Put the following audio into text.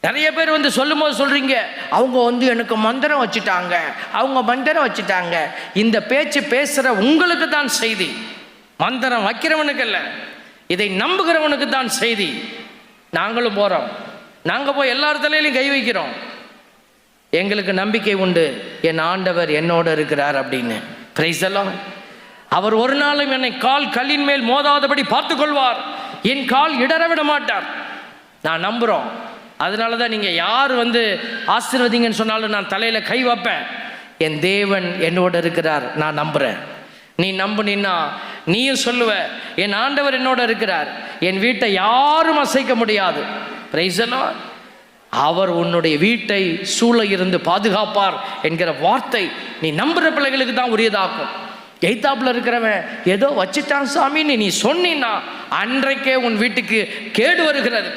நிறைய பேர் வந்து சொல்லும் போது சொல்றீங்க, அவங்க வந்து எனக்கு மந்திரம் வச்சுட்டாங்க, அவங்க மந்திரம் வச்சுட்டாங்க. இந்த பேச்சு பேசுகிற உங்களுக்கு தான் செய்தி, மந்திரம் வைக்கிறவனுக்கு இல்லை, இதை நம்புகிறவனுக்கு தான் செய்தி. நாங்களும் போகிறோம், நாங்கள் போய் எல்லார் தலையிலையும் கை வைக்கிறோம். எங்களுக்கு நம்பிக்கை உண்டு, என் ஆண்டவர் என்னோடு இருக்கிறார் அப்படின்னு. Praise the Lord. அவர் ஒரு நாளும் என்னை கால் கல்லின் மேல் மோதாதபடி பார்த்துக்கொள்வார், என் கால் இடற விட மாட்டார். நான் நம்புகிறோம். அதனால தான் நீங்கள் யார் வந்து ஆசீர்வதிங்கன்னு சொன்னாலும் நான் தலையில் கை வைப்பேன். என் தேவன் என்னோடு இருக்கிறார், நான் நம்புகிறேன். நீ நம்புனா நீயும் சொல்லுவ, என் ஆண்டவர் என்னோட இருக்கிறார், என் வீட்டை யாரும் அசைக்க முடியாது. Praise the Lord. அவர் உன்னுடைய வீட்டை சூழ இருந்து பாதுகாப்பார் என்கிற வார்த்தை நீ நம்புகிற பிள்ளைகளுக்கு தான் உரியதாக்கும். எய்தாப்புல இருக்கிறவன் ஏதோ வச்சுட்டான் சாமின்னு நீ சொன்னீன்னா அன்றைக்கே உன் வீட்டுக்கு கேடு வருகிறது.